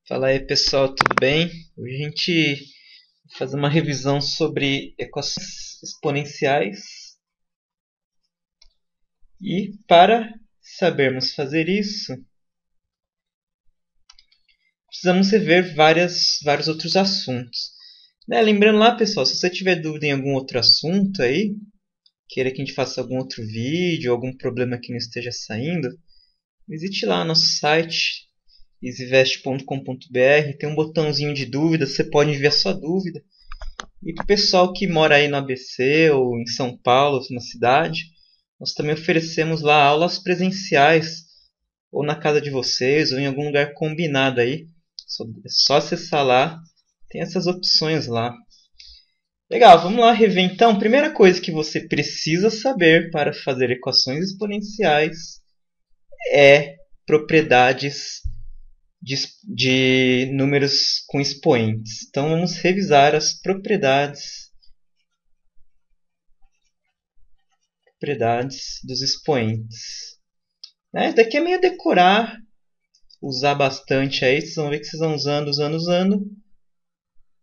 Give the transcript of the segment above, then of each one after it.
Fala aí pessoal, tudo bem? Hoje a gente vai fazer uma revisão sobre equações exponenciais e para sabermos fazer isso, precisamos rever vários outros assuntos. Lembrando lá pessoal, se você tiver dúvida em algum outro assunto aí, queira que a gente faça algum outro vídeo, algum problema que não esteja saindo, visite lá nosso site easyvest.com.br, tem um botãozinho de dúvida, você pode enviar sua dúvida. E para o pessoal que mora aí no ABC ou em São Paulo, na cidade, nós também oferecemos lá aulas presenciais, ou na casa de vocês, ou em algum lugar combinado aí. É só acessar lá, tem essas opções lá. Legal, vamos lá rever então. Primeira coisa que você precisa saber para fazer equações exponenciais é propriedades de números com expoentes. Então vamos revisar as propriedades dos expoentes. Isso daqui é meio decorar, usar bastante aí. Vocês vão ver que vocês vão usando.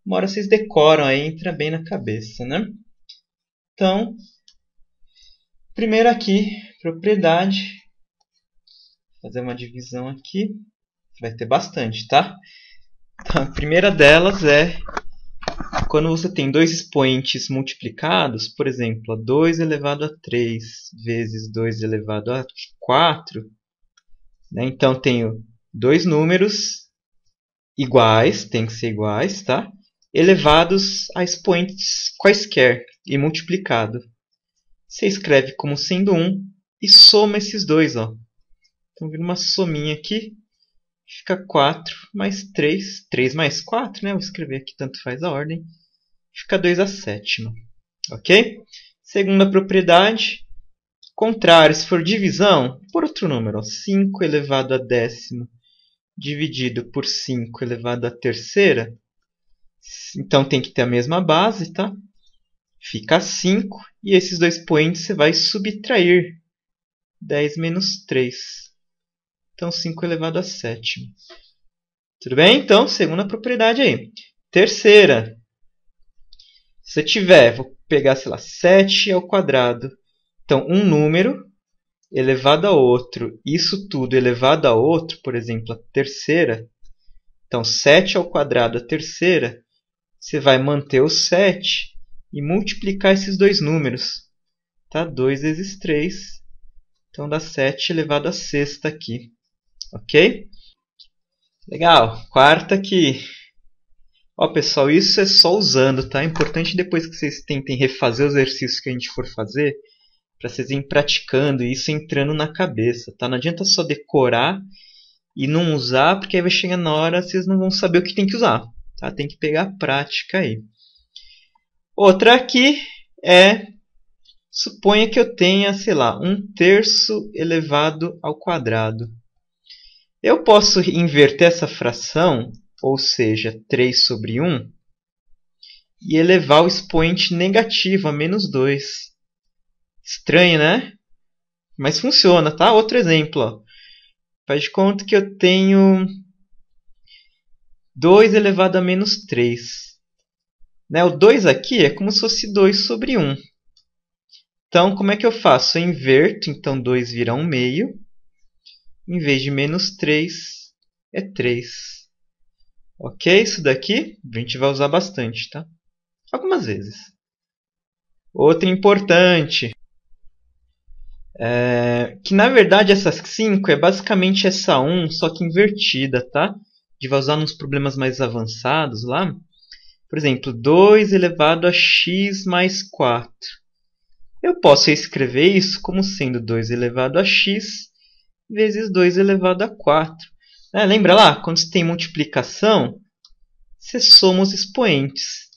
Uma hora vocês decoram aí, entra bem na cabeça, né? Então, primeiro aqui, propriedade. Vou fazer uma divisão aqui. Vai ter bastante, tá? Então, a primeira delas é quando você tem dois expoentes multiplicados, por exemplo, 2 elevado a 3 vezes 2 elevado a 4, né? Então tenho dois números iguais, tem que ser iguais, tá? Elevados a expoentes quaisquer e multiplicado. Você escreve como sendo 1 e soma esses dois, ó. Então vira uma sominha aqui. Fica 4 mais 3. 3 mais 4, né? Vou escrever aqui, tanto faz a ordem. Fica 2 a sétima. Ok? Segunda propriedade. Contrário, se for divisão, por outro número. 5 elevado a décimo dividido por 5 elevado a terceira. Então tem que ter a mesma base, tá? Fica 5. E esses dois expoentes você vai subtrair. 10 menos 3. Então, 5 elevado a sétima. Tudo bem? Então, segunda propriedade aí. Terceira. Se você tiver, vou pegar, sei lá, 7 ao quadrado. Então, um número elevado a outro. Isso tudo elevado a outro, por exemplo, a terceira. Então, 7 ao quadrado, a terceira. Você vai manter o 7 e multiplicar esses dois números. Tá? 2 vezes 3. Então, dá 7 elevado a sexta aqui. Ok? Legal. Quarta aqui. Ó, pessoal, isso é só usando, tá? É importante depois que vocês tentem refazer os exercícios que a gente for fazer, para vocês irem praticando e isso entrando na cabeça, tá? Não adianta só decorar e não usar, porque aí vai chegar na hora vocês não vão saber o que tem que usar, tá? Tem que pegar a prática aí. Outra aqui é, suponha que eu tenha, sei lá, 1/3 elevado ao quadrado. Eu posso inverter essa fração, ou seja, 3 sobre 1, e elevar o expoente negativo a menos 2. Estranho, né? Mas funciona, tá? Outro exemplo. Ó. Faz de conta que eu tenho 2 elevado a menos 3. Né? O 2 aqui é como se fosse 2 sobre 1. Então, como é que eu faço? Eu inverto, então 2 vira 1/2. Em vez de menos 3, é 3. Ok? Isso daqui a gente vai usar bastante, tá? Algumas vezes. Outra importante. Que na verdade essa 5 é basicamente essa 1, só que invertida, tá? A gente vai usar nos problemas mais avançados lá. Por exemplo, 2 elevado a x mais 4. Eu posso escrever isso como sendo 2 elevado a x vezes 2 elevado a 4. Lembra lá? Quando você tem multiplicação, você soma os expoentes.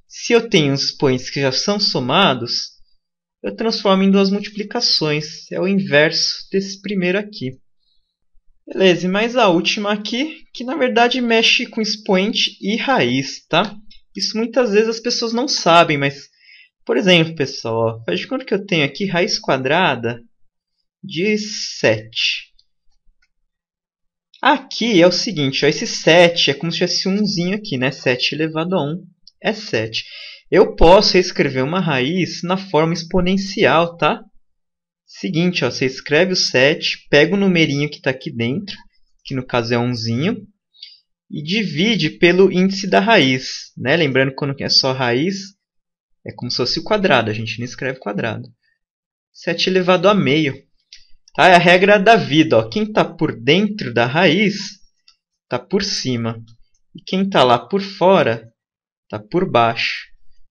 Se eu tenho os expoentes que já são somados, eu transformo em duas multiplicações. É o inverso desse primeiro aqui. Beleza, e mais a última aqui, que na verdade mexe com expoente e raiz, tá? Isso muitas vezes as pessoas não sabem, mas, por exemplo, pessoal, faz de conta que eu tenho aqui raiz quadrada de 7. Aqui é o seguinte, ó, esse 7 é como se tivesse umzinho aqui, né? 7 elevado a 1 é 7. Eu posso escrever uma raiz na forma exponencial, tá? Seguinte, ó, você escreve o 7, pega o numerinho que está aqui dentro, que no caso é umzinho, e divide pelo índice da raiz, né? Lembrando que quando é só raiz, é como se fosse o quadrado, a gente não escreve quadrado. 7 elevado a meio. Tá? É a regra da vida. Ó. Quem está por dentro da raiz está por cima. E quem está lá por fora está por baixo.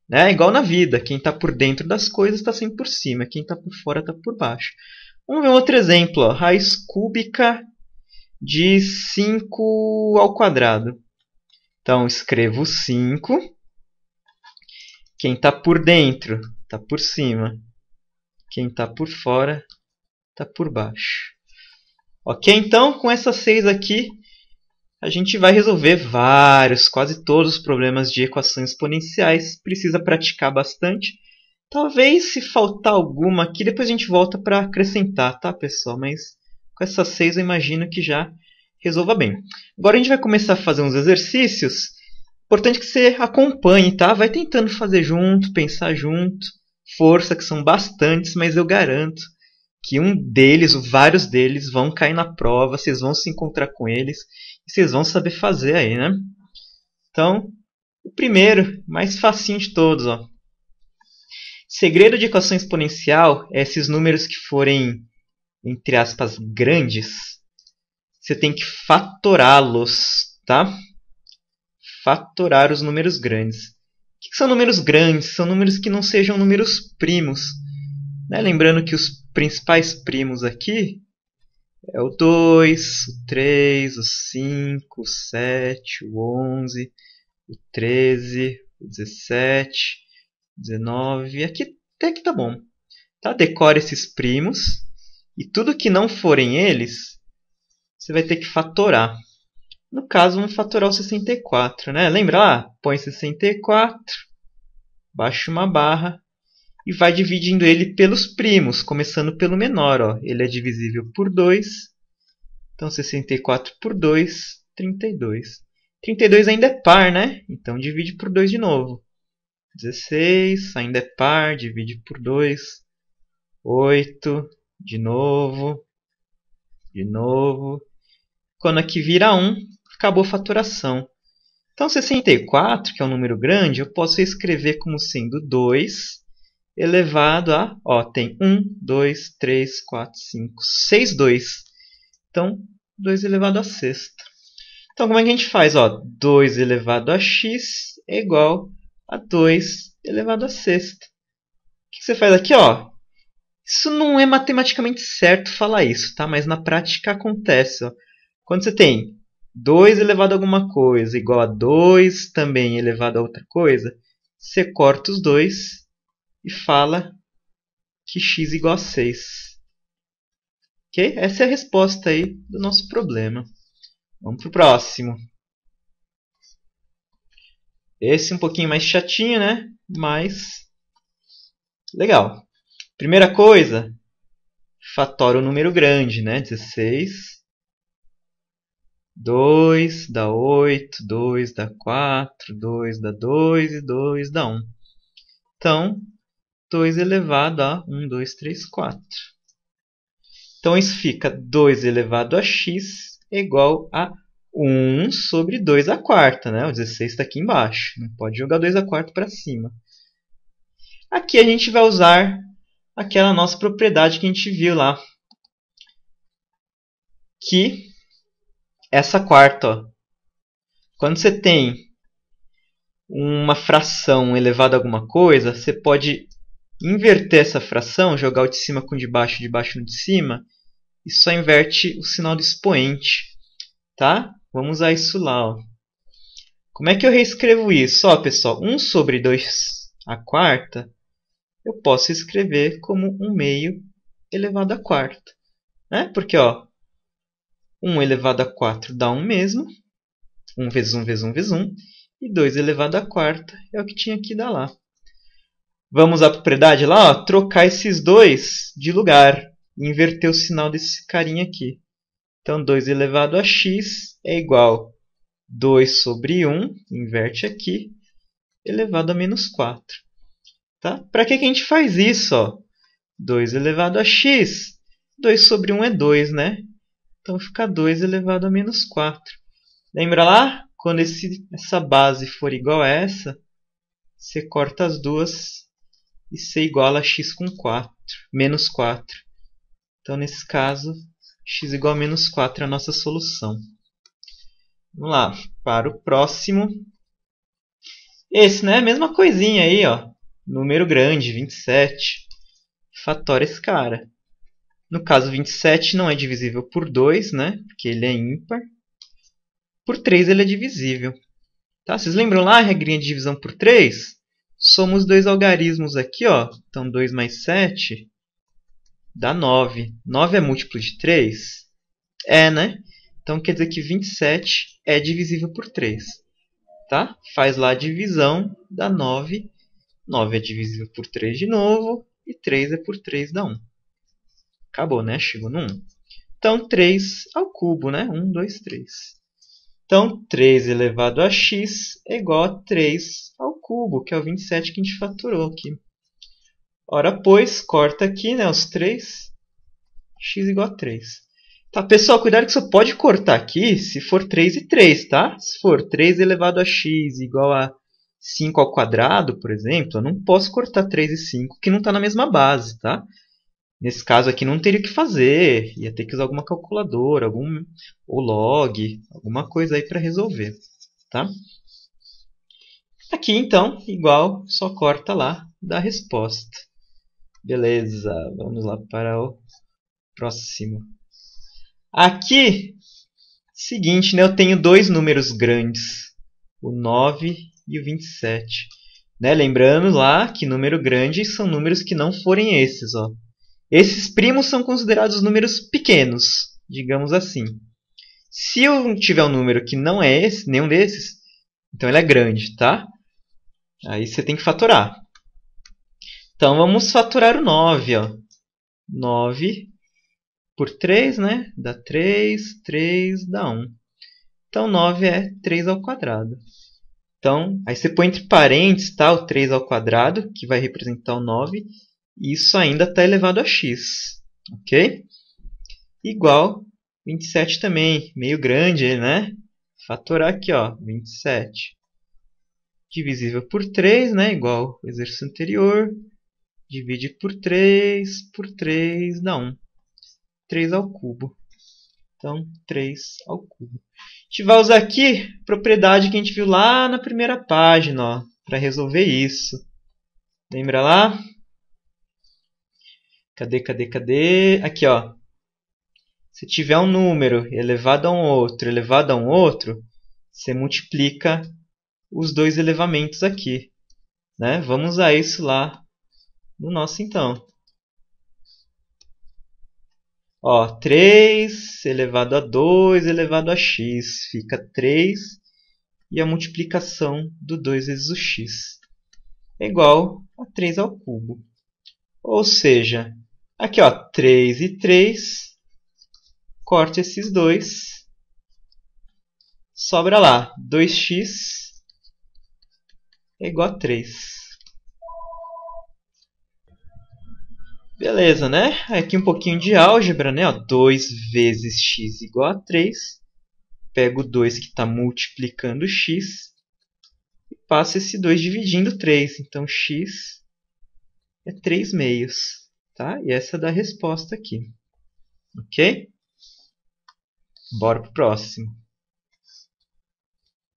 Né? Igual na vida. Quem está por dentro das coisas está sempre por cima. Quem está por fora está por baixo. Vamos ver um outro exemplo. Ó. Raiz cúbica de 5 ao quadrado. Então, escrevo 5. Quem está por dentro está por cima. Quem está por fora está por baixo. Ok? Então, com essas 6 aqui, a gente vai resolver vários, quase todos os problemas de equações exponenciais. Precisa praticar bastante. Talvez, se faltar alguma aqui, depois a gente volta para acrescentar, tá, pessoal? Mas com essas 6 eu imagino que já resolva bem. Agora a gente vai começar a fazer uns exercícios. Importante que você acompanhe, tá? Vai tentando fazer junto, pensar junto. Força, que são bastantes, mas eu garanto que um deles, ou vários deles, vão cair na prova, vocês vão se encontrar com eles e vocês vão saber fazer aí, né? Então, o primeiro, mais facinho de todos, ó. Segredo de equação exponencial é esses números que forem, entre aspas, grandes, você tem que fatorá-los, tá? Fatorar os números grandes. O que são números grandes? São números que não sejam números primos. Né? Lembrando que os principais primos aqui é o 2, o 3, o 5, o 7, o 11, o 13, o 17, o 19. Aqui até que tá bom. Tá? Decore esses primos. E tudo que não forem eles, você vai ter que fatorar. No caso, vamos fatorar o 64. Né? Lembra lá? Põe 64, baixa uma barra e vai dividindo ele pelos primos, começando pelo menor. Ó. Ele é divisível por 2. Então, 64 por 2, 32. 32 ainda é par, né? Então, divide por 2 de novo. 16 ainda é par, divide por 2. 8, de novo. De novo. Quando aqui vira 1, acabou a fatoração. Então, 64, que é um número grande, eu posso escrever como sendo 2 elevado a... Ó, tem 1, 2, 3, 4, 5, 6 2. Então, 2 elevado a sexta. Então, como é que a gente faz? Ó, 2 elevado a x é igual a 2 elevado a sexta. O que você faz aqui? Ó? Isso não é matematicamente certo falar isso, tá? Mas na prática acontece. Ó. Quando você tem 2 elevado a alguma coisa igual a 2 também elevado a outra coisa, você corta os dois e fala que x é igual a 6. Ok? Essa é a resposta aí do nosso problema. Vamos para o próximo. Esse é um pouquinho mais chatinho, né? Mas legal. Primeira coisa, fatora o número grande, né? 16. 2 dá 8, 2 dá 4, 2 dá 2 e 2 dá 1. Então, 2 elevado a 1, 2, 3, 4. Então, isso fica 2 elevado a x é igual a 1 sobre 2 à quarta. Né? O 16 está aqui embaixo. Não pode jogar 2 à quarta para cima. Aqui a gente vai usar aquela nossa propriedade que a gente viu lá. Que essa quarta, ó. Quando você tem uma fração elevada a alguma coisa, você pode inverter essa fração, jogar o de cima com o de baixo no de cima, e só inverte o sinal do expoente. Tá? Vamos usar isso lá. Ó. Como é que eu reescrevo isso? Ó, pessoal, 1 sobre 2 à quarta, eu posso escrever como 1 meio elevado à quarta. Né? Porque ó, 1 elevado a 4 dá 1 mesmo. 1 vezes 1 vezes 1 vezes 1. E 2 elevado a quarta é o que tinha que dar lá. Vamos à propriedade lá, ó, trocar esses dois de lugar. E inverter o sinal desse carinha aqui. Então, 2 elevado a x é igual a 2 sobre 1, inverte aqui, elevado a menos 4. Tá? Para que a gente faz isso? Ó? 2 elevado a x, 2 sobre 1 é 2, né? Então, fica 2 elevado a menos 4. Lembra lá? Quando essa base for igual a essa, você corta as duas e você iguala a x com 4, menos 4. Então, nesse caso, x igual a menos 4 é a nossa solução. Vamos lá, para o próximo. Esse, né? Mesma coisinha aí, ó. Número grande, 27. Fatora esse cara. No caso, 27 não é divisível por 2, né? Porque ele é ímpar. Por 3 ele é divisível. Tá? Vocês lembram lá a regrinha de divisão por 3? Somos dois algarismos aqui, ó. Então, 2 mais 7 dá 9. 9 é múltiplo de 3? É, né? Então, quer dizer que 27 é divisível por 3. Tá? Faz lá a divisão, dá 9. 9 é divisível por 3 de novo. E 3 é por 3, dá 1. Acabou, né? Chegou no 1. Então, 3 ao cubo, né? 1, 2, 3. Então, 3 elevado a x é igual a 3 ao cubo, que é o 27 que a gente fatorou aqui. Ora, pois, corta aqui, né, os 3, x igual a 3. Tá, pessoal, cuidado que você pode cortar aqui se for 3 e 3, tá? Se for 3 elevado a x igual a 5 ao quadrado, por exemplo, eu não posso cortar 3 e 5, que não está na mesma base, tá? Nesse caso aqui não teria o que fazer, ia ter que usar alguma calculadora, ou log, alguma coisa aí para resolver, tá? Aqui então, igual, só corta lá da resposta. Beleza, vamos lá para o próximo. Aqui, seguinte, né, eu tenho dois números grandes, o 9 e o 27. Né? Lembrando lá que número grande são números que não forem esses, ó. Esses primos são considerados números pequenos, digamos assim. Se eu tiver um número que não é esse, nenhum desses, então ele é grande, tá? Aí você tem que fatorar. Então vamos fatorar o 9, ó. 9 por 3, né? Dá 3, 3 dá 1. Então 9 é 3 ao quadrado. Então, aí você põe entre parênteses, tá? O 3 ao quadrado, que vai representar o 9. E isso ainda está elevado a x. Ok? Igual 27 também. Meio grande, né? Fatorar aqui, ó. 27. Divisível por 3, né? Igual o exercício anterior. Divide por 3 dá 1. 3 ao cubo. Então, 3 ao cubo. A gente vai usar aqui a propriedade que a gente viu lá na primeira página, para resolver isso. Lembra lá? Cadê? Aqui, ó. Se tiver um número elevado a um outro, você multiplica os dois elevamentos aqui. Né? Vamos usar isso lá no nosso então. Ó, 3 elevado a 2 elevado a x fica 3. E a multiplicação do 2 vezes o x é igual a 3 ao cubo. Ou seja, aqui ó, 3 e 3, corta esses dois, sobra lá 2x é igual a 3. Beleza, né? Aqui um pouquinho de álgebra, né? Ó, 2 vezes x igual a 3. Pego o 2 que está multiplicando x e passo esse 2 dividindo 3. Então, x é 3 meios. Tá? E essa é da resposta aqui. Ok? Bora pro próximo.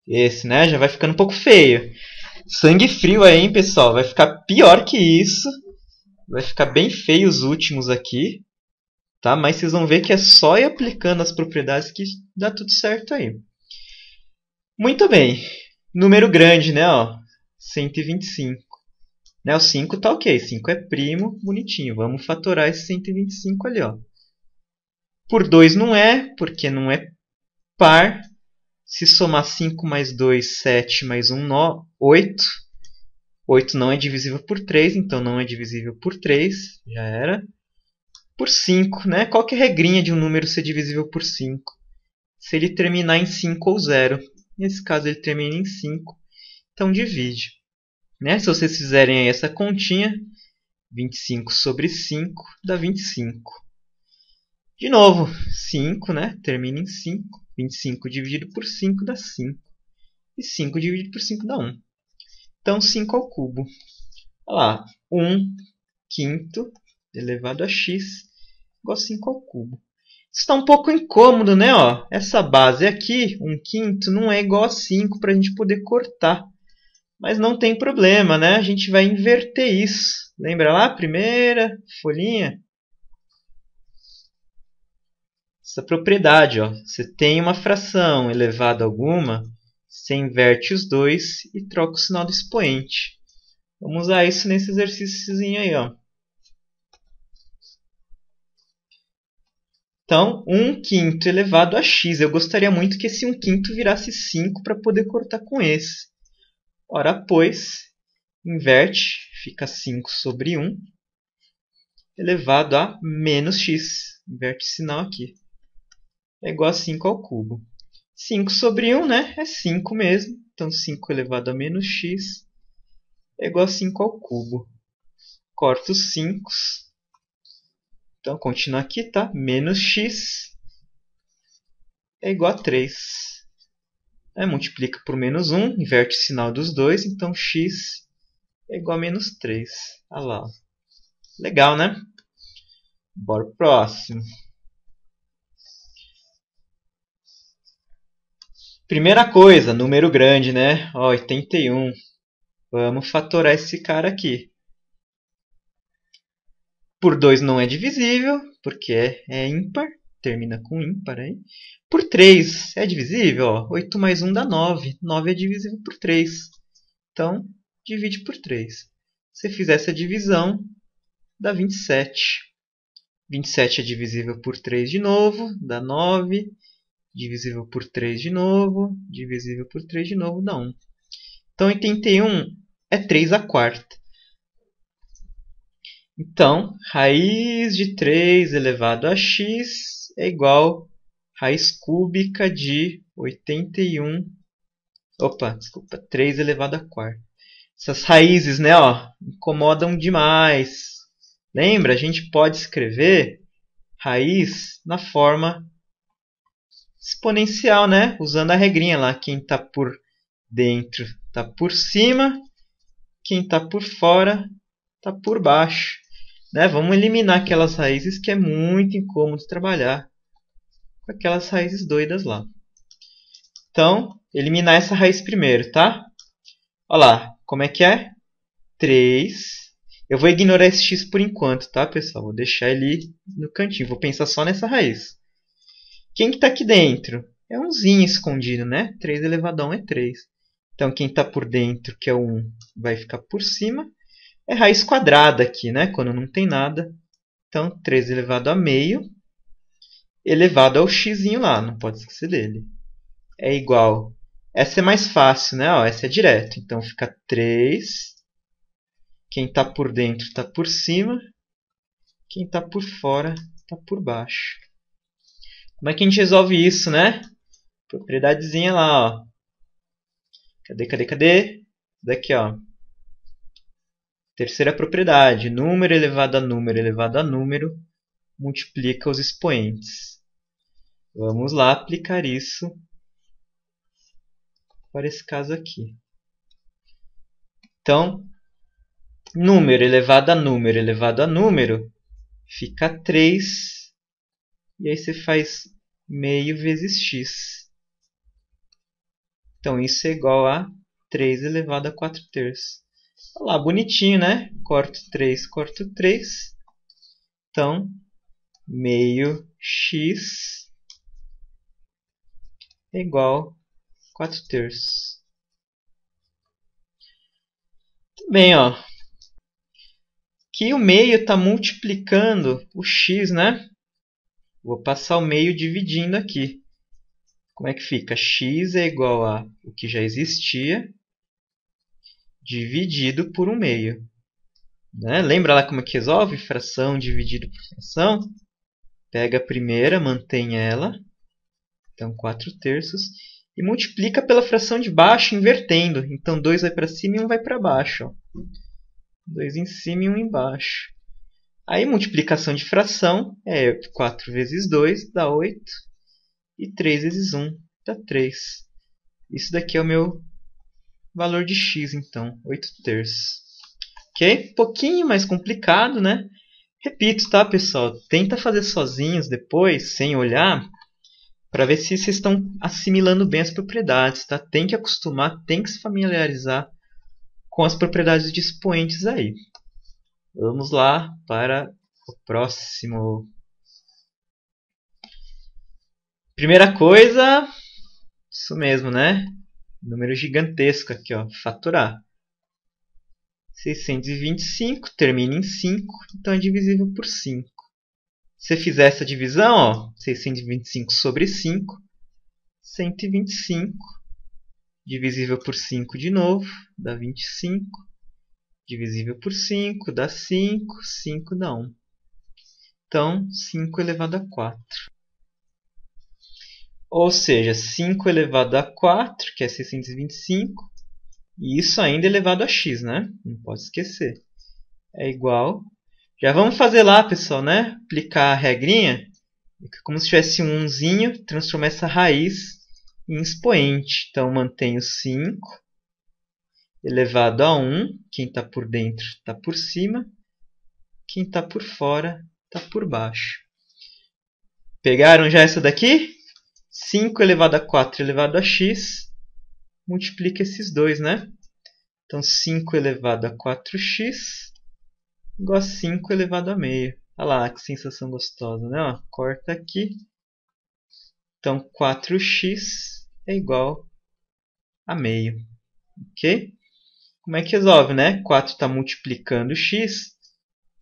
Esse, né? Já vai ficando um pouco feio. Sangue frio aí, hein, pessoal? Vai ficar pior que isso. Vai ficar bem feio os últimos aqui. Tá? Mas vocês vão ver que é só ir aplicando as propriedades que dá tudo certo aí. Muito bem. Número grande, né? Ó, 125. Né? O 5 tá ok. 5 é primo, bonitinho. Vamos fatorar esse 125 ali, ó. Por 2 não é, porque não é par. Se somar 5 mais 2, 7 mais 1, 8. 8 não é divisível por 3, então não é divisível por 3. Já era. por 5, né? Qual que é a regrinha de um número ser divisível por 5? Se ele terminar em 5 ou 0. Nesse caso, ele termina em 5. Então, divide. Né? Se vocês fizerem aí essa continha, 25 sobre 5 dá 25. De novo, 5, né? Termina em 5. 25 dividido por 5 dá 5. E 5 dividido por 5 dá 1. Então, 5 ao cubo. Olha lá, 1 quinto elevado a x igual a 5 ao cubo. Isso está um pouco incômodo, né? Ó, essa base aqui, 1 quinto, não é igual a 5 para a gente poder cortar. Mas não tem problema, né? A gente vai inverter isso. Lembra lá? Primeira folhinha. Essa propriedade, ó. Você tem uma fração elevada a alguma, você inverte os dois e troca o sinal do expoente. Vamos usar isso nesse exercíciozinho aí, ó. Então, 1 quinto elevado a x. Eu gostaria muito que esse 1 quinto virasse 5 para poder cortar com esse. Ora, pois, inverte, fica 5 sobre 1 elevado a menos x. Inverte o sinal aqui. É igual a 5 ao cubo. 5 sobre 1, né? É 5 mesmo. Então, 5 elevado a menos x é igual a 5 ao cubo. Corto os 5. Então, continua aqui, tá? Menos x é igual a 3. Multiplica por menos 1, inverte o sinal dos dois. Então, x é igual a menos 3. Olha lá. Legal, né? Bora pro próximo. Primeira coisa, número grande, né? Ó, 81. Vamos fatorar esse cara aqui. Por 2 não é divisível, porque é ímpar. Termina com ímpar aí. Por 3 é divisível. Ó. 8 mais 1 dá 9. 9 é divisível por 3. Então, divide por 3. Se fizer essa divisão, dá 27. 27 é divisível por 3 de novo, dá 9. Divisível por 3 de novo, divisível por 3 de novo, dá 1. Então, 81 é 3 a quarta. Então, raiz de 3 elevado a x é igual a raiz cúbica de 81. Opa, desculpa, 3 elevado a quarta. Essas raízes, né, ó, incomodam demais. Lembra? A gente pode escrever raiz na forma exponencial, né? Usando a regrinha lá. Quem está por dentro está por cima, quem está por fora está por baixo. Né? Vamos eliminar aquelas raízes que é muito incômodo trabalhar com aquelas raízes doidas lá. Então, eliminar essa raiz primeiro, tá? Olha lá, como é que é? 3. Eu vou ignorar esse x por enquanto, tá, pessoal? Vou deixar ele no cantinho. Vou pensar só nessa raiz. Quem que está aqui dentro? É um zinho escondido, né? 3 elevado a 1 é 3. Então, quem está por dentro, que é o 1, vai ficar por cima. É raiz quadrada aqui, né? Quando não tem nada. Então, 3 elevado a meio elevado ao x lá. Não pode esquecer dele. É igual. Essa é mais fácil, né? Ó, essa é direto. Então, fica 3. Quem está por dentro está por cima. Quem está por fora está por baixo. Como é que a gente resolve isso, né? Propriedadezinha lá, ó. Cadê? Daqui, ó. Terceira propriedade. Número elevado a número elevado a número multiplica os expoentes. Vamos lá aplicar isso para esse caso aqui. Então, número elevado a número elevado a número fica 3. E aí você faz meio vezes x. Então, isso é igual a 3 elevado a 4 terços. Olha lá, bonitinho, né? Corto 3, corto 3. Então, meio x é igual a 4 terços. Muito bem, ó. Aqui o meio está multiplicando o x, né? Vou passar o meio dividindo aqui. Como é que fica? X é igual a o que já existia, dividido por 1 meio. Né? Lembra lá como é que resolve? Fração dividido por fração. Pega a primeira, mantém ela. Então, 4/3. E multiplica pela fração de baixo, invertendo. Então, 2 vai para cima e 1 vai para baixo. Ó. 2 em cima e 1 embaixo. Aí, multiplicação de fração é 4 vezes 2 dá 8. E 3 vezes 1 dá 3. Isso daqui é o meu valor de x, então, 8/3. Ok? Um pouquinho mais complicado, né? Repito, tá, pessoal? Tenta fazer sozinhos depois, sem olhar, para ver se vocês estão assimilando bem as propriedades, tá? Tem que acostumar, tem que se familiarizar com as propriedades de expoentes aí. Vamos lá para o próximo. Primeira coisa, isso mesmo, né? Número gigantesco aqui, ó, fatorar. 625 termina em 5, então é divisível por 5. Se você fizer essa divisão, ó, 625 sobre 5, 125, divisível por 5 de novo, dá 25, divisível por 5, dá 5, 5 dá 1. Então, 5 elevado a 4. Ou seja, 5 elevado a 4, que é 625, e isso ainda elevado a x, né? Não pode esquecer. É igual. Já vamos fazer lá, pessoal, né? Aplicar a regrinha. Como se tivesse um 1zinho, transformar essa raiz em expoente. Então, mantenho 5 elevado a 1. Quem está por dentro está por cima. Quem está por fora está por baixo. Pegaram já essa daqui? 5 elevado a 4 elevado a x. Multiplica esses dois, né? Então, 5 elevado a 4x igual a 5 elevado a meio. Olha lá, que sensação gostosa, né? Ó, corta aqui. Então, 4x é igual a meio. Ok? Como é que resolve, né? 4 está multiplicando x,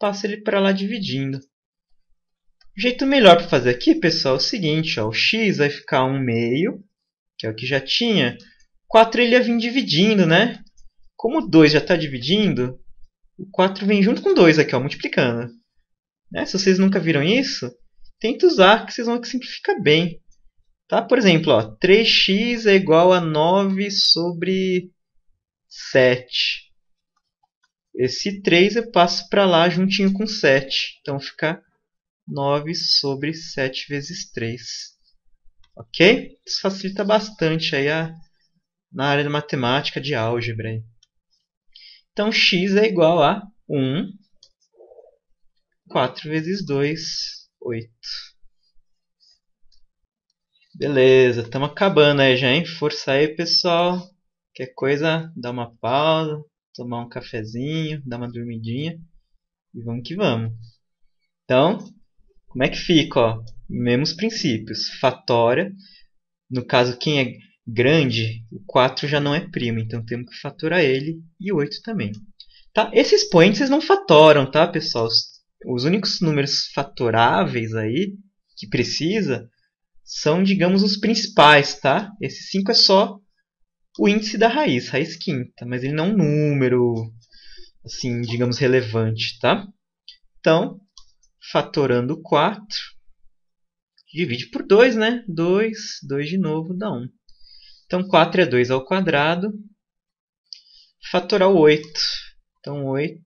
passa ele para lá dividindo. O jeito melhor para fazer aqui, pessoal, é o seguinte. Ó, o x vai ficar 1 meio, que é o que já tinha. 4 ele ia vir dividindo, né? Como o 2 já está dividindo, o 4 vem junto com 2 aqui, ó, multiplicando. Né? Se vocês nunca viram isso, tenta usar, que vocês vão ver que simplifica bem. Tá? Por exemplo, ó, 3x é igual a 9 sobre 7. Esse 3 eu passo para lá juntinho com 7. Então fica 9 sobre 7 vezes 3. Ok? Isso facilita bastante aí na área de matemática, de álgebra. Aí. Então x é igual a 1. 4 vezes 2, 8. Beleza, estamos acabando aí já, hein? Força aí, pessoal. Qualquer coisa, dá uma pausa, tomar um cafezinho, dar uma dormidinha. E vamos que vamos. Então, como é que fica? Ó? Mesmos princípios. Fatória. No caso, quem é grande, o 4 já não é primo. Então, temos que fatorar ele. E o 8 também. Tá? Esses expoentes vocês não fatoram, tá, pessoal? Os únicos números fatoráveis aí que precisa são, digamos, os principais, tá? Esse 5 é só o índice da raiz quinta, mas ele não é um número, assim, digamos, relevante, tá? Então, fatorando 4, divide por 2, né? 2 de novo dá 1. Então, 4 é 2 ao quadrado. Fatorar o 8. Então, 8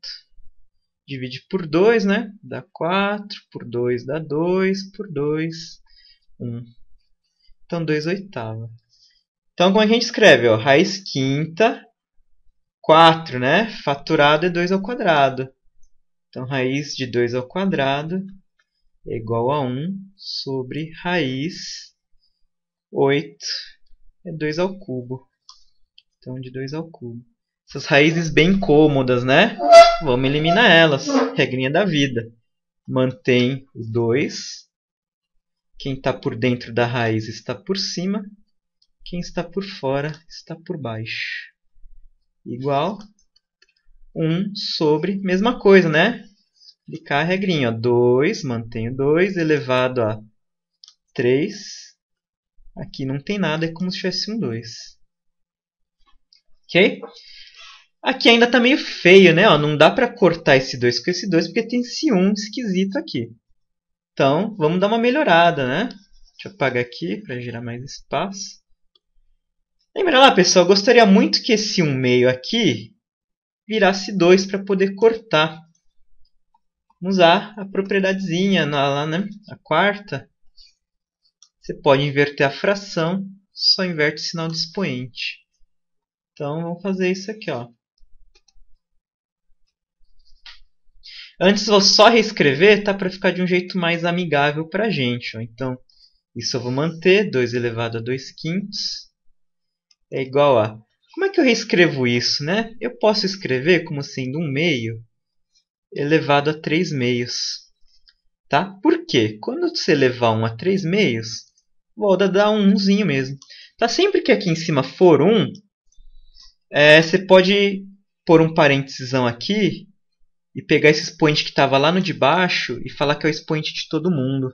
divide por 2, né? Dá 4, por 2 dá 2, por 2, 1. Então, 2 oitavos. Então, como é que a gente escreve? Ó? Raiz quinta, 4, né? Fatorado é 2 ao quadrado. Então, raiz de 2 ao quadrado é igual a 1 sobre raiz 8 é 2 ao cubo. Então, de 2 ao cubo. Essas raízes bem cômodas, né? Vamos eliminar elas. Regrinha da vida. Mantém o 2. Quem está por dentro da raiz está por cima. Quem está por fora está por baixo. Igual 1 sobre, mesma coisa, né? Aplicar a regrinha. 2, mantenho 2, elevado a 3. Aqui não tem nada, é como se tivesse um 2. Ok? Aqui ainda está meio feio, né? Ó, não dá para cortar esse 2 com esse 2 porque tem esse 1 esquisito aqui. Então, vamos dar uma melhorada, né? Deixa eu apagar aqui para gerar mais espaço. Lembra lá, pessoal, eu gostaria muito que esse 1 meio aqui virasse 2 para poder cortar. Vamos usar a propriedadezinha lá, né? A quarta. Você pode inverter a fração, só inverte o sinal de expoente. Então, vamos fazer isso aqui, ó. Antes vou só reescrever, tá? Para ficar de um jeito mais amigável para a gente. Ó. Então, isso eu vou manter. 2 elevado a 2 quintos é igual a... Como é que eu reescrevo isso, né? Eu posso escrever como sendo 1 meio elevado a 3 meios. Tá? Por quê? Quando você elevar 1 a 3 meios, volta a dar um 1zinho mesmo. Tá? Sempre que aqui em cima for 1, você pode pôr um parênteses aqui e pegar esse expoente que estava lá no de baixo e falar que é o expoente de todo mundo.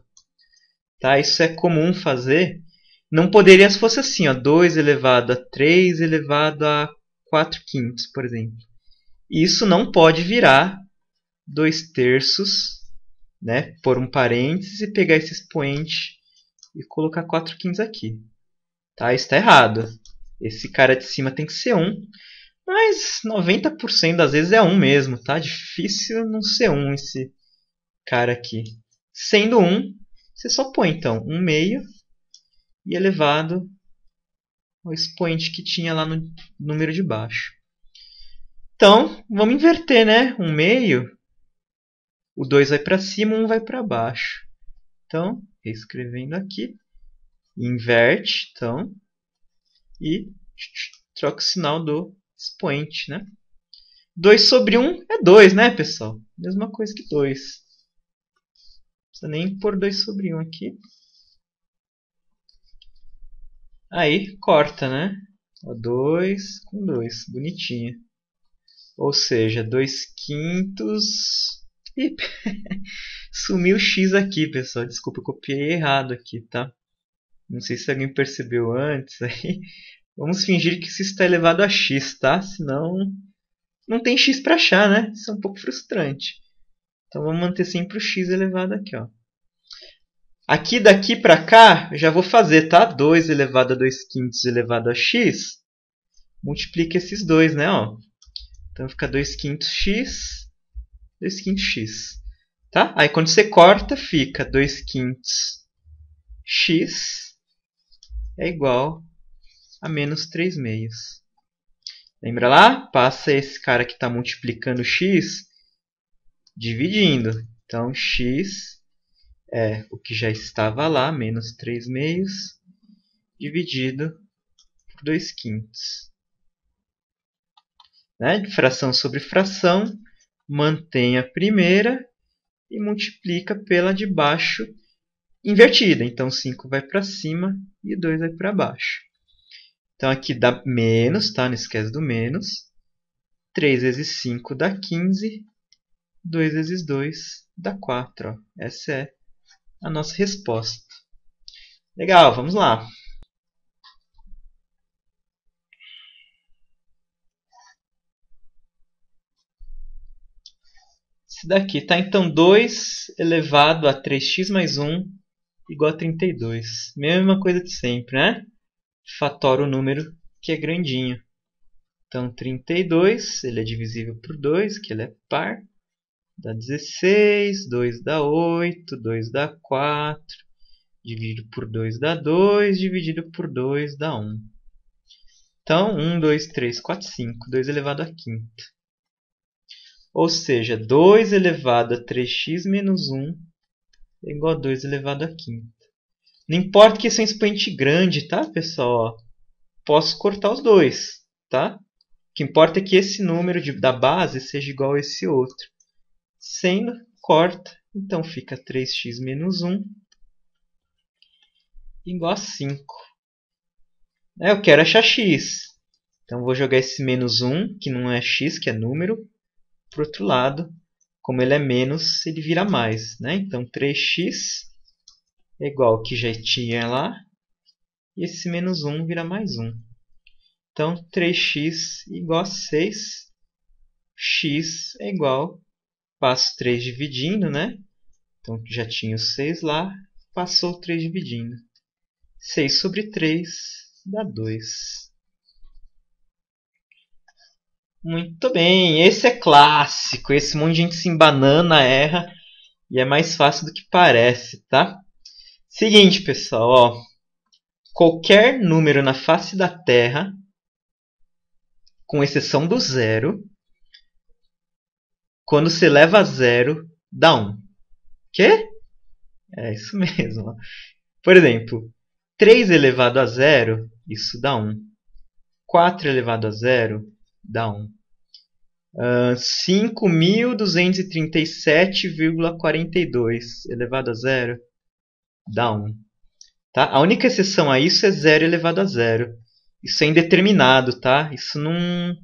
Tá? Isso é comum fazer. Não poderia se fosse assim, ó, 2 elevado a 3 elevado a 4 quintos, por exemplo. Isso não pode virar 2 terços, né? Pôr um parênteses e pegar esse expoente e colocar 4 quintos aqui. Tá? Isso está errado. Esse cara de cima tem que ser 1. Mas 90% das vezes é 1 mesmo, tá? Difícil não ser 1 esse cara aqui. Sendo 1, você só põe então 1 meio e elevado ao expoente que tinha lá no número de baixo. Então, vamos inverter, né? 1 meio, o 2 vai para cima, 1 vai para baixo. Então, reescrevendo aqui, inverte, então, e troca o sinal do expoente, né? 2 sobre 1 é 2, né, pessoal? Mesma coisa que 2. Não precisa nem pôr 2 sobre 1 aqui. Aí, corta, né? 2 com 2. Bonitinho. Ou seja, 2 quintos... Ih, sumiu o x aqui, pessoal. Desculpa, eu copiei errado aqui, tá? Não sei se alguém percebeu antes. Aí, vamos fingir que isso está elevado a x, tá? Senão... não tem x para achar, né? Isso é um pouco frustrante. Então vamos manter sempre o x elevado aqui, ó. Aqui daqui para cá, eu já vou fazer, tá? 2 elevado a 2 quintos elevado a x. Multiplica esses dois, né? Ó. Então fica 2 quintos x, 2 quintos x. Tá? Aí quando você corta, fica 2 quintos x é igual a menos 3 meios. Lembra lá? Passa esse cara que está multiplicando x dividindo. Então, x é o que já estava lá, menos 3 meios, dividido por 2 quintos. Né? Fração sobre fração, mantém a primeira e multiplica pela de baixo invertida. Então, 5 vai para cima e 2 vai para baixo. Então, aqui dá menos, tá? Não esquece do menos. 3 vezes 5 dá 15. 2 vezes 2 dá 4. Ó. Essa é a nossa resposta. Legal, vamos lá. Esse daqui, tá? Então, 2 elevado a 3x mais 1 igual a 32. Mesma coisa de sempre, né? Fatora o número que é grandinho. Então, 32, ele é divisível por 2, que ele é par. Dá 16, 2 dá 8, 2 dá 4. Dividido por 2 dá 2, dividido por 2 dá 1. Então, 1, 2, 3, 4, 5. 2 elevado a quinta. Ou seja, 2 elevado a 3x menos 1 é igual a 2 elevado a quinta. Não importa que esse é um expoente grande, tá, pessoal? Posso cortar os dois, tá? O que importa é que esse número da base seja igual a esse outro. Sendo, corta. Então, fica 3x menos 1 igual a 5. Eu quero achar x. Então, vou jogar esse menos 1, que não é x, que é número, para o outro lado. Como ele é menos, ele vira mais. Né? Então, 3x é igual ao que já tinha lá. E esse menos 1 vira mais 1. Então, 3x igual a 6. x é igual, passo 3 dividindo, né? Então já tinha o 6 lá, passou o 3 dividindo. 6 sobre 3 dá 2. Muito bem, esse é clássico. Esse monte de gente se embanana, erra e é mais fácil do que parece, tá? Seguinte, pessoal, ó. Qualquer número na face da Terra, com exceção do zero, quando se eleva a zero, dá 1. Quê? É isso mesmo. Ó. Por exemplo, 3 elevado a zero, isso dá 1. 4 elevado a zero, dá 1. 5.237,42 elevado a zero, dá 1. Tá? A única exceção a isso é 0 elevado a zero. Isso é indeterminado, tá? Isso não,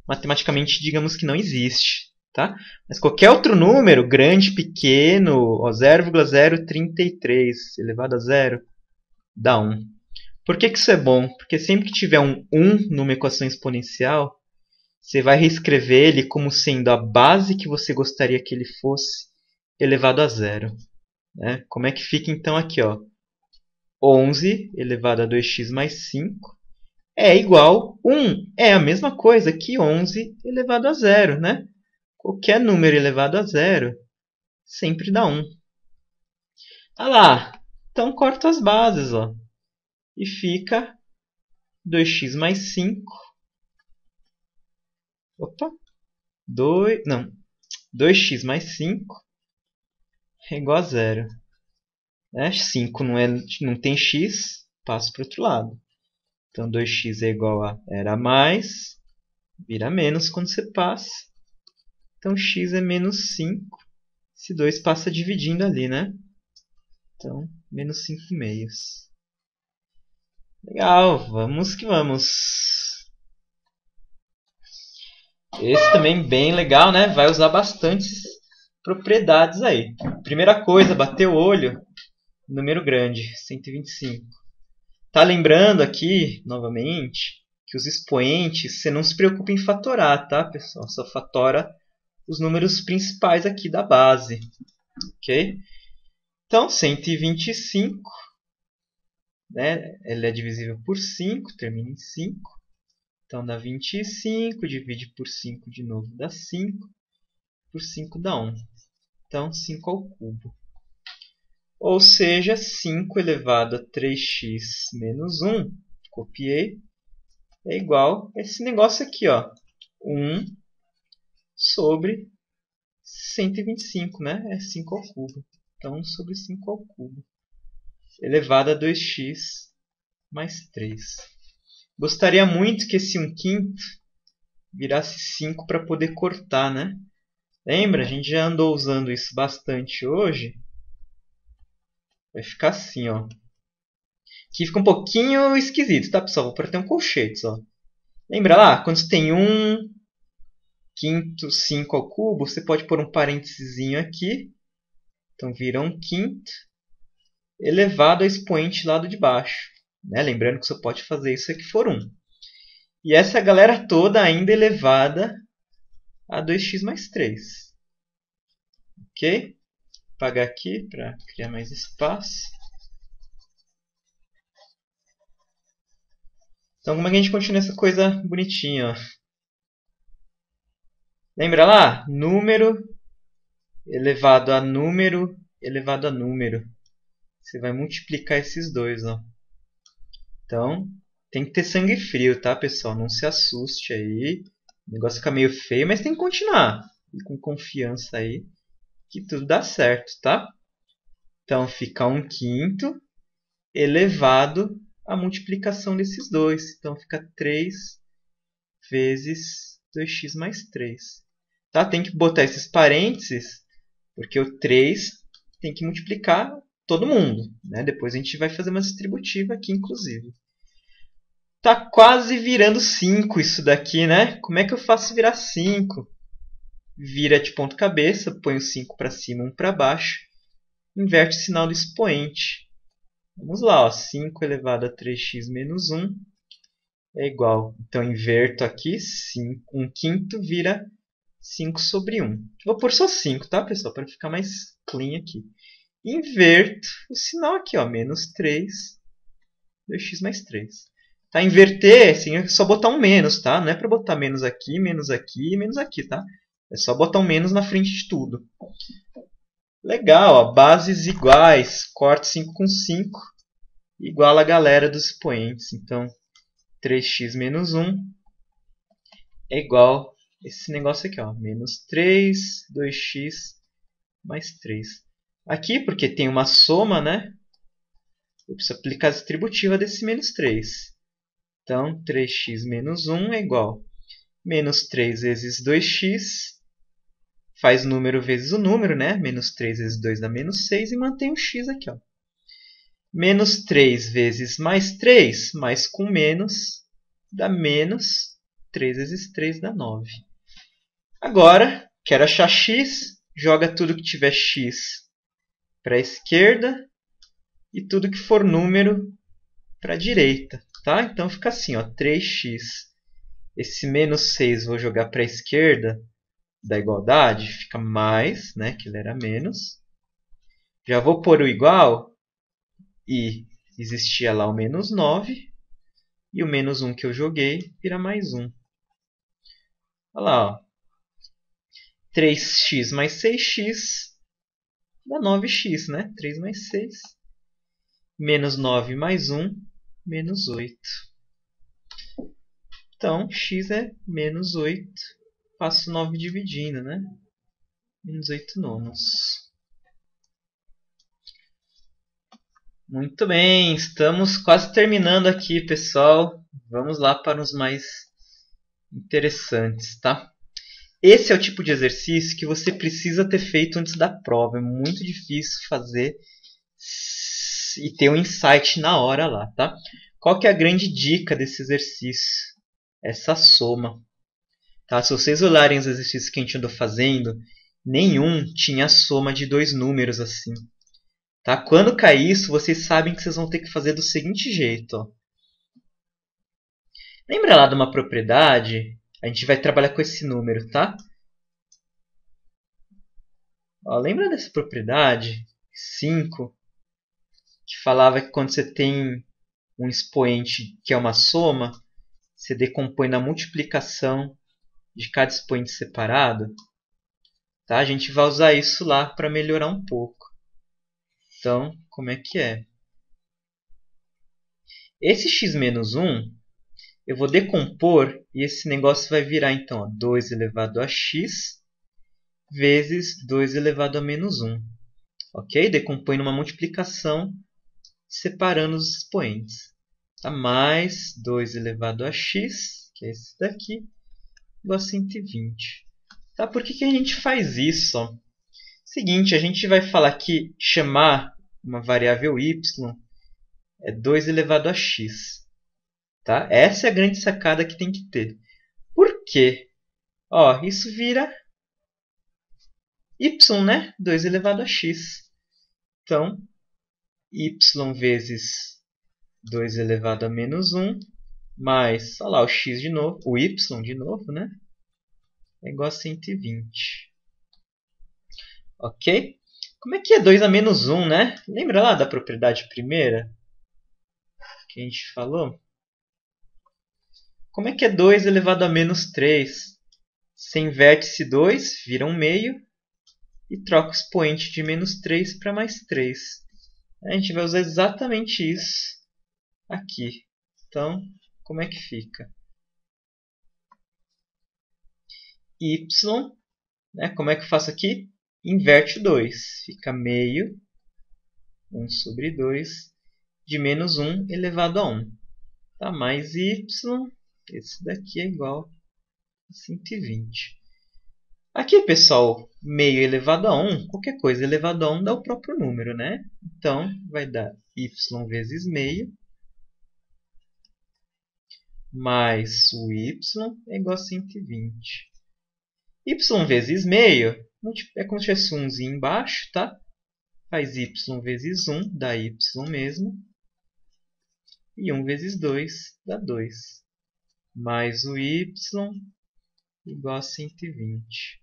matematicamente, digamos que não existe. Tá? Mas qualquer outro número, grande, pequeno, 0,033 elevado a zero, dá 1. Por que isso é bom? Porque sempre que tiver um 1 numa equação exponencial, você vai reescrever ele como sendo a base que você gostaria que ele fosse elevado a zero. Né? Como é que fica então aqui? Ó? 11 elevado a 2x mais 5 é igual a 1. É a mesma coisa que 11 elevado a zero. Né? Qualquer número elevado a zero sempre dá 1. Ah lá, então corta as bases. Ó, e fica 2x mais 5. Opa, 2x mais 5 é igual a zero. Né? 5 não tem x, passo para o outro lado. Então 2x é igual a era mais, vira menos quando você passa. Então x é menos 5. Esse 2 passa dividindo ali, né? Então, menos 5 meios. Legal, vamos que vamos. Esse também bem legal, né? Vai usar bastantes propriedades aí. Primeira coisa, bater o olho, número grande, 125. Tá lembrando aqui, novamente, que os expoentes, você não se preocupa em fatorar, tá, pessoal? Só fatora os números principais aqui da base. Ok? Então, 125, né? Ele é divisível por 5, termina em 5. Então, dá 25, divide por 5 de novo, dá 5. Por 5 dá 1. Então, 5 ao cubo. Ou seja, 5 elevado a 3x menos 1, copiei, é igual a esse negócio aqui, ó, 1 sobre 125, né? É 5 ao cubo. Então, 1 sobre 5 ao cubo, elevado a 2x mais 3. Gostaria muito que esse 1/5 virasse 5 para poder cortar, né? Lembra? A gente já andou usando isso bastante hoje. Vai ficar assim, ó. Aqui fica um pouquinho esquisito, tá, pessoal? Vou pôr até um colchete, ó. Lembra lá? Quando você tem 1/5, 5 ao cubo, você pode pôr um parênteses aqui. Então, vira 1/5 elevado ao expoente lado de baixo. Né? Lembrando que você pode fazer isso se for 1. E essa galera toda ainda elevada a 2x mais 3. Ok? Vou apagar aqui para criar mais espaço. Então, como é que a gente continua essa coisa bonitinha? Ó? Lembra lá? Número elevado a número elevado a número. Você vai multiplicar esses dois. Ó. Então, tem que ter sangue frio, tá, pessoal? Não se assuste aí. O negócio fica meio feio, mas tem que continuar. E com confiança aí que tudo dá certo, tá? Então, fica 1/5 elevado à multiplicação desses dois. Então, fica 3 vezes 2x mais 3. Tá? Tem que botar esses parênteses, porque o 3 tem que multiplicar todo mundo. Né? Depois a gente vai fazer uma distributiva aqui, inclusive. Tá quase virando 5 isso daqui, né? Como é que eu faço virar 5? Vira de ponta cabeça, põe o 5 para cima, 1 para baixo. Inverte o sinal do expoente. Vamos lá, ó, 5 elevado a 3x menos 1 é igual. Então, inverto aqui, 1/5 vira 5 sobre 1. Vou pôr só 5, tá, pessoal? Para ficar mais clean aqui. Inverto o sinal aqui, ó, menos 3, 2x mais 3. Tá, inverter, assim, é só botar um menos, tá? Não é para botar menos aqui e menos aqui, tá? É só botar um menos na frente de tudo. Legal, ó, bases iguais, corte 5 com 5, igual a galera dos expoentes. Então, 3x menos 1 é igual a esse negócio aqui, ó, menos 3, 2x mais 3. Aqui, porque tem uma soma, né? Eu preciso aplicar a distributiva desse menos 3. Então, 3x menos 1 é igual a menos 3 vezes 2x, faz número vezes o número, né? Menos 3 vezes 2 dá menos 6 e mantém o x aqui, ó. Menos 3 vezes mais 3, mais com menos, dá menos 3 vezes 3 dá 9. Agora, quero achar x, joga tudo que tiver x para a esquerda e tudo que for número para a direita. Tá? Então fica assim, ó, 3x. Esse menos 6 vou jogar para a esquerda da igualdade, fica mais, né, que ele era menos. Já vou pôr o igual e existia lá o menos 9. E o menos 1 que eu joguei vira mais 1. Olha lá, ó. 3x mais 6x dá 9x, né? 3 mais 6. Menos 9 mais 1, menos 8. Então, x é menos 8. Faço 9 dividindo, né? Menos 8 nonos. Muito bem, estamos quase terminando aqui, pessoal. Vamos lá para os mais interessantes, tá? Esse é o tipo de exercício que você precisa ter feito antes da prova. É muito difícil fazer e ter um insight na hora lá, tá? Qual que é a grande dica desse exercício? Essa soma. Tá? Se vocês olharem os exercícios que a gente andou fazendo, nenhum tinha soma de dois números assim. Tá? Quando cair isso, vocês sabem que vocês vão ter que fazer do seguinte jeito. Ó. Lembra lá de uma propriedade? A gente vai trabalhar com esse número, tá? Ó, lembra dessa propriedade? 5, que falava que quando você tem um expoente que é uma soma, você decompõe na multiplicação de cada expoente separado. Tá? A gente vai usar isso lá para melhorar um pouco. Então, como é que é? Esse x menos 1, eu vou decompor e esse negócio vai virar, então, ó, 2 elevado a x vezes 2 elevado a menos 1. Ok? Decompõe numa multiplicação separando os expoentes. Tá? Mais 2 elevado a x, que é esse daqui, igual a 120. Tá? Por que a gente faz isso? Ó? Seguinte, a gente vai falar que chamar uma variável y é 2 elevado a x. Tá? Essa é a grande sacada que tem que ter. Por quê? Ó, isso vira y, né? 2 elevado a x. Então, y vezes 2 elevado a menos 1 mais, olha lá, o x de novo, o y de novo, né? É igual a 120. Ok? Como é que é 2 a menos 1, né? Lembra lá da propriedade primeira que a gente falou? Como é que é 2 elevado a menos 3? Você inverte esse 2, vira um meio e troca o expoente de menos 3 para mais 3. A gente vai usar exatamente isso aqui. Então, como é que fica? Y, né? Como é que eu faço aqui? Inverte o 2. Fica meio, 1 sobre 2, de menos 1 elevado a 1. Tá? Mais y, esse daqui é igual a 120. Aqui, pessoal, meio elevado a 1, qualquer coisa elevado a 1 dá o próprio número, né? Então, vai dar y vezes meio, mais o y é igual a 120. Y vezes meio é como se tivesse um umzinho embaixo, tá? Faz y vezes 1, dá y mesmo. E 1 vezes 2 dá 2. Mais o y igual a 120.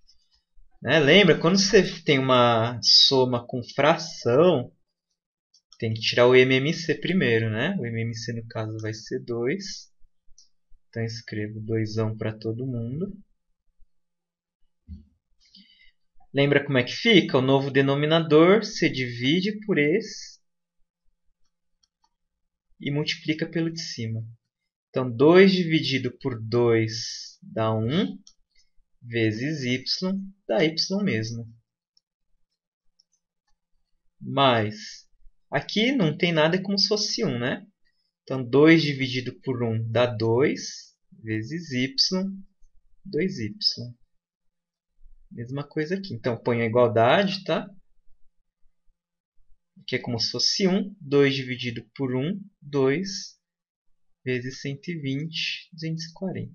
Né? Lembra, quando você tem uma soma com fração, tem que tirar o MMC primeiro, né? O MMC, no caso, vai ser 2. Então, escrevo 2 para todo mundo. Lembra como é que fica? O novo denominador se divide por esse e multiplica pelo de cima. Então, 2 dividido por 2 dá 1, vezes y dá y mesmo. Mas, aqui não tem nada, é como se fosse 1, né? Então, 2 dividido por 1 dá 2, vezes y, 2y. Mesma coisa aqui. Então, ponho a igualdade, tá? Aqui é como se fosse 1. 2 dividido por 1, 2, vezes 120, 240.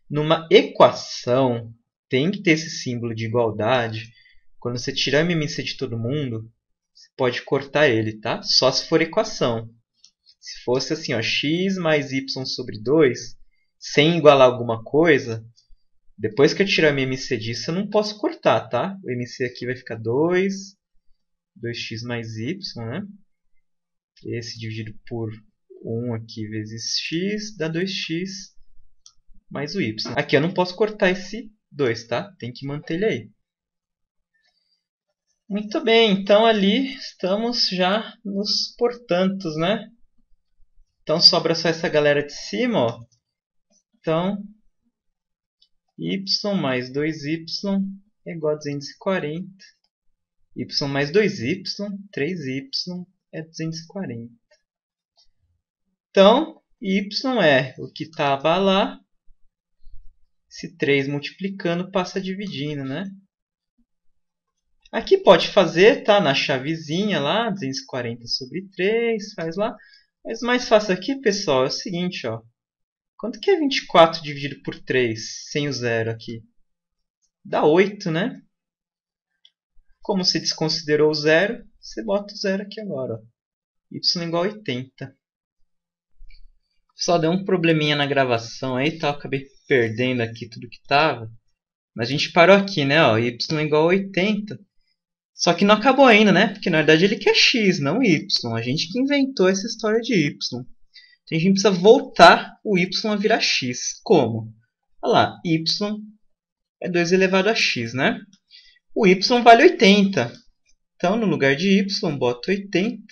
Numa equação, tem que ter esse símbolo de igualdade. Quando você tirar o MMC de todo mundo, você pode cortar ele, tá? Só se for equação. Se fosse assim, ó, x mais y sobre 2, sem igualar alguma coisa, depois que eu tirar o MMC disso, eu não posso cortar, tá? O MC aqui vai ficar 2, 2x mais y, né? Esse dividido por 1 aqui vezes x dá 2x mais o y. Aqui eu não posso cortar esse 2, tá? Tem que manter ele aí. Muito bem, então ali estamos já nos portantos, né? Então sobra só essa galera de cima, ó. Então, y mais 2y é igual a 240. Y mais 2y, 3y é 240. Então, y é o que estava lá. Esse 3 multiplicando passa dividindo, né? Aqui pode fazer, tá? Na chavezinha lá, 240 sobre 3, faz lá. Mas o mais fácil aqui, pessoal, é o seguinte, ó. Quanto que é 24 dividido por 3, sem o zero aqui? Dá 8, né? Como você desconsiderou o zero, você bota o zero aqui agora, ó. Y igual a 80. Só deu um probleminha na gravação aí, tá? Eu acabei perdendo aqui tudo que tava. Mas a gente parou aqui, né? Ó, y igual a 80. Só que não acabou ainda, né? Porque na verdade ele quer x, não y. A gente que inventou essa história de y. Então a gente precisa voltar o y a virar x. Como? Olha lá, y é 2 elevado a x, né? O y vale 80. Então no lugar de y, boto 80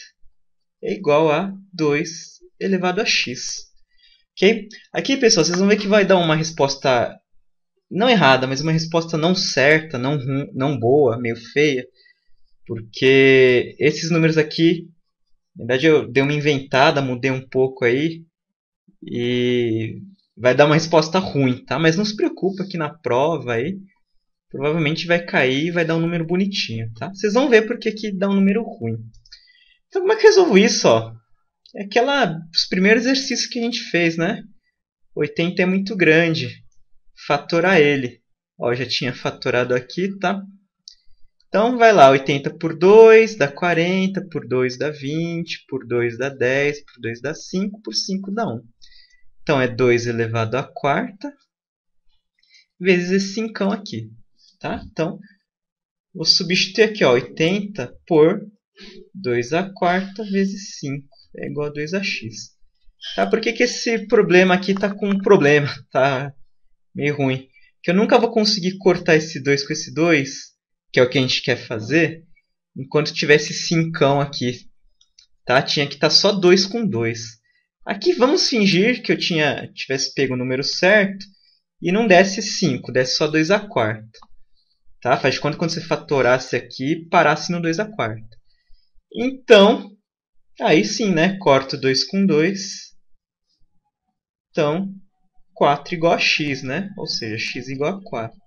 é igual a 2 elevado a x. Okay? Aqui, pessoal, vocês vão ver que vai dar uma resposta não errada, mas uma resposta não certa, não boa, meio feia. Porque esses números aqui, na verdade eu dei uma inventada, mudei um pouco aí. E vai dar uma resposta ruim, tá? Mas não se preocupa que na prova aí, provavelmente vai cair e vai dar um número bonitinho, tá? Vocês vão ver porque que dá um número ruim. Então como é que eu resolvo isso, ó? É os primeiros exercícios que a gente fez, né? 80 é muito grande. Fatorar ele. Ó, já tinha fatorado aqui, tá? Então, vai lá. 80 por 2 dá 40, por 2 dá 20, por 2 dá 10, por 2 dá 5, por 5 dá 1. Então, é 2 elevado à quarta vezes esse 5 aqui. Tá? Então, vou substituir aqui, ó, 80 por 2 à quarta vezes 5 é igual a 2x. Tá? Por que esse problema aqui está com um problema? Tá meio ruim. Porque eu nunca vou conseguir cortar esse 2 com esse 2, que é o que a gente quer fazer, enquanto tivesse 5 aqui. Tá? Tinha que estar só 2 com 2. Aqui vamos fingir que eu tivesse pego o número certo e não desse 5, desse só 2 à quarta. Tá? Faz de conta que quando você fatorasse aqui, parasse no 2 à quarta. Então, aí sim, né? Corto 2 com 2. Então, 4 igual a x, né? Ou seja, x igual a 4.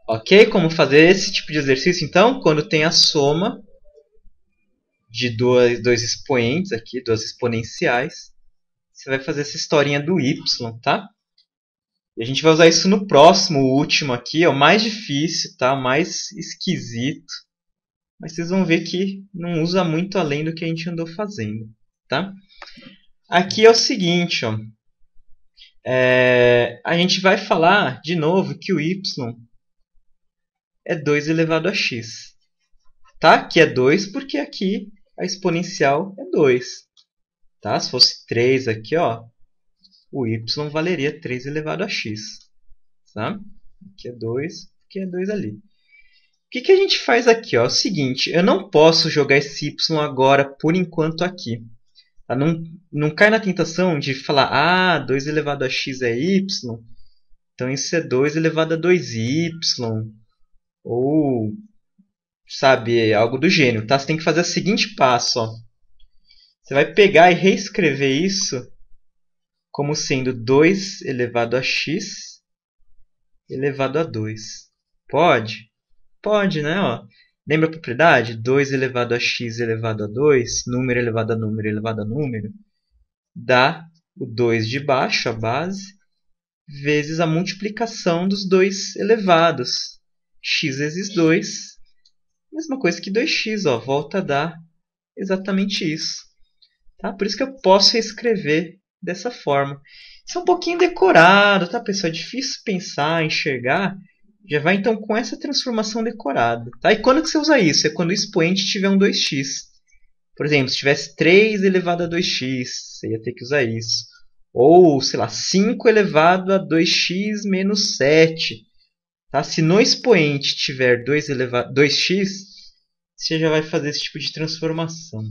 Ok? Como fazer esse tipo de exercício, então? Quando tem a soma de dois expoentes aqui, duas exponenciais, você vai fazer essa historinha do y, tá? E a gente vai usar isso no próximo, o último aqui, é o mais difícil, tá? O mais esquisito. Mas vocês vão ver que não usa muito além do que a gente andou fazendo, tá? Aqui é o seguinte, ó. A gente vai falar de novo que o y é 2 elevado a x. Tá? Aqui é 2 porque aqui a exponencial é 2. Tá? Se fosse 3 aqui, ó, o y valeria 3 elevado a x. Tá? Aqui é 2, aqui é 2 ali. O que a gente faz aqui? Ó? É o seguinte, eu não posso jogar esse y agora, por enquanto, aqui. Tá? Não cai na tentação de falar, 2 elevado a x é y, então isso é 2 elevado a 2y, ou, sabe, algo do gênero. Tá? Você tem que fazer o seguinte passo. Ó. Você vai pegar e reescrever isso como sendo 2 elevado a x elevado a 2. Pode? Pode, né? Ó. Lembra a propriedade? 2 elevado a x elevado a 2, número elevado a número elevado a número, dá o 2 de baixo, a base, vezes a multiplicação dos dois elevados. X vezes 2, mesma coisa que 2x, ó, volta a dar exatamente isso. Tá? Por isso que eu posso reescrever dessa forma. Isso é um pouquinho decorado, tá, pessoal? É difícil pensar, enxergar. Já vai então com essa transformação decorada. Tá? E quando que você usa isso? É quando o expoente tiver um 2x. Por exemplo, se tivesse 3 elevado a 2x, você ia ter que usar isso. Ou, sei lá, 5 elevado a 2x menos 7. Tá? Se no expoente tiver 2x, você já vai fazer esse tipo de transformação.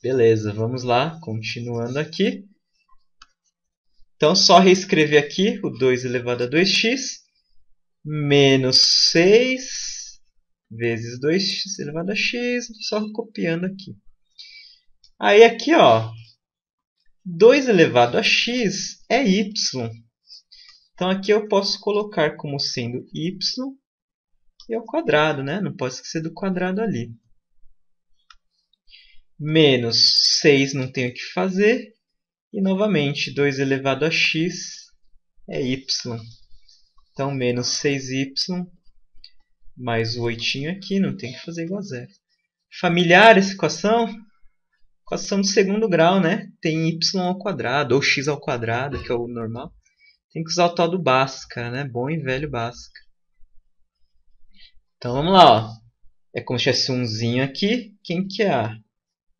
Beleza, vamos lá, continuando aqui. Então, só reescrever aqui o 2 elevado a 2x menos 6 vezes 2x elevado a x, só copiando aqui. Aí aqui, ó, 2 elevado a x é y. Então, aqui eu posso colocar como sendo y e ao quadrado, né? Não posso esquecer do quadrado ali. Menos 6 não tenho o que fazer. E, novamente, 2 elevado a x é y. Então, menos 6y mais o 8 aqui, não tem que fazer igual a zero. Familiar essa equação? Equação do segundo grau, né? Tem y ao quadrado, ou x ao quadrado, que é o normal. Tem que usar o tal do Bhaskara, né? Bom e velho Bhaskara. Então, vamos lá. Ó. É como se tivesse umzinho aqui. Quem que é A?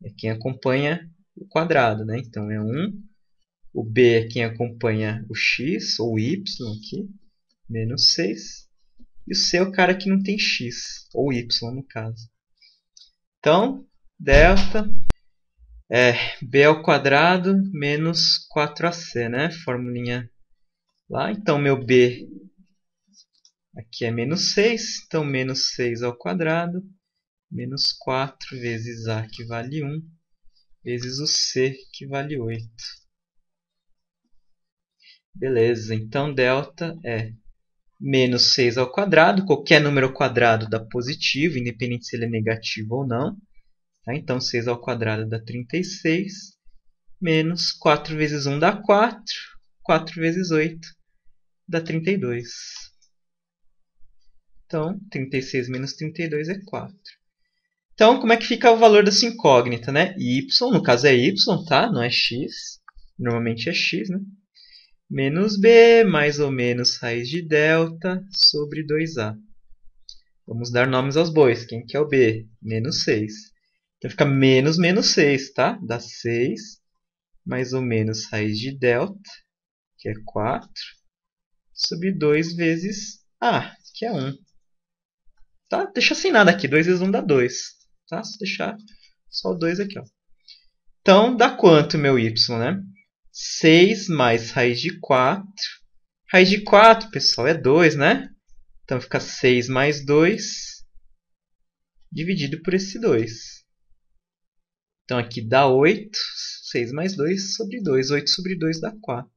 É quem acompanha o quadrado, né? Então, é 1. O B é quem acompanha o x, ou o y aqui, menos 6. E o C é o cara que não tem x, ou y no caso. Então, delta é b ao quadrado menos 4ac, né? Formulinha lá. Então, meu b aqui é menos 6. Então, menos 6 ao quadrado menos 4 vezes a, que vale 1, vezes o c, que vale 8. Beleza, então delta é menos 6 ao quadrado. Qualquer número ao quadrado dá positivo, independente se ele é negativo ou não. Tá? Então, 6 ao quadrado dá 36. Menos 4 vezes 1 dá 4. 4 vezes 8 dá 32. Então, 36 menos 32 é 4. Então, como é que fica o valor dessa incógnita? Né? Y, no caso é y, tá? Não é x. Normalmente é x, né? Menos b, mais ou menos raiz de delta, sobre 2a. Vamos dar nomes aos bois. Quem que é o b? Menos 6. Então, fica menos menos 6, tá? Dá 6, mais ou menos raiz de delta, que é 4, sobre 2 vezes a, que é 1. Tá? Deixa sem nada aqui. 2 vezes 1 dá 2. Tá? Se deixar só o 2 aqui. Ó. Então, dá quanto meu y, né? 6 mais raiz de 4. Raiz de 4, pessoal, é 2, né? Então, fica 6 mais 2 dividido por esse 2. Então, aqui dá 8. 6 mais 2 sobre 2. 8 sobre 2 dá 4.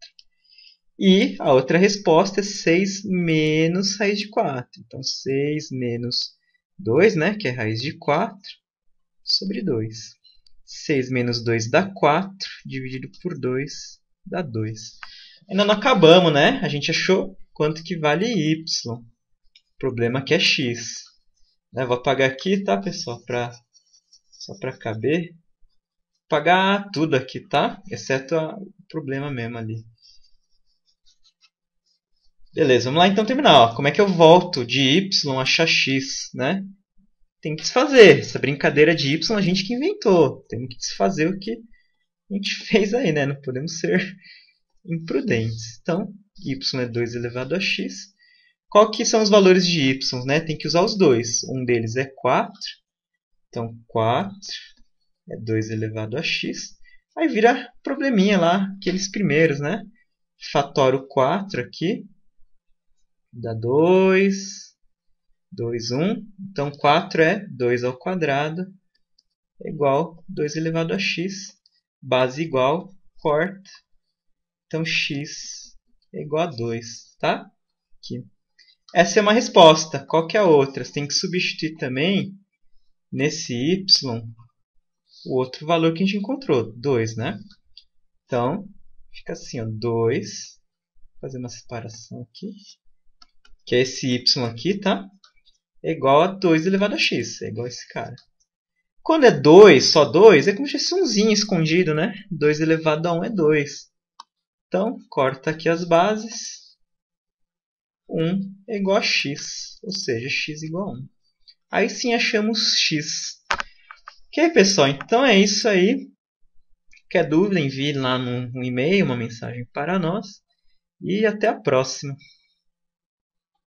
E a outra resposta é 6 menos raiz de 4. Então, 6 menos 2, né? Que é raiz de 4, sobre 2. 6 menos 2 dá 4, dividido por 2 dá 2. Ainda não acabamos, né? A gente achou quanto que vale y. O problema aqui é x. Vou apagar aqui, tá, pessoal? Só para caber. Apagar tudo aqui, tá? Exceto o problema mesmo ali. Beleza, vamos lá então terminar. Ó. Como é que eu volto de y achar x, né? Tem que desfazer. Essa brincadeira de y a gente que inventou. Temos que desfazer o que a gente fez aí, né? Não podemos ser imprudentes. Então, y é 2 elevado a x. Qual que são os valores de y, né? Tem que usar os dois. Um deles é 4. Então, 4 é 2 elevado a x. Aí vira probleminha lá, aqueles primeiros, né? Fatório 4 aqui. Dá 2, 2, 1. Então, 4 é 2 ao quadrado é igual a 2 elevado a x. Base igual, corta. Então, x é igual a 2, tá? Aqui. Essa é uma resposta. Qual que é a outra? Você tem que substituir também nesse y o outro valor que a gente encontrou, 2, né? Então, fica assim, ó, 2. Vou fazer uma separação aqui. Que é esse y aqui, tá? É igual a 2 elevado a x. É igual a esse cara. Quando é 2, só 2, é como se fosse umzinho escondido, né? 2 elevado a 1 é 2. Então, corta aqui as bases. 1 é igual a x, ou seja, x igual a 1. Aí sim achamos x. Ok, pessoal? Então é isso aí. Qualquer dúvida, envie lá no e-mail uma mensagem para nós. E até a próxima.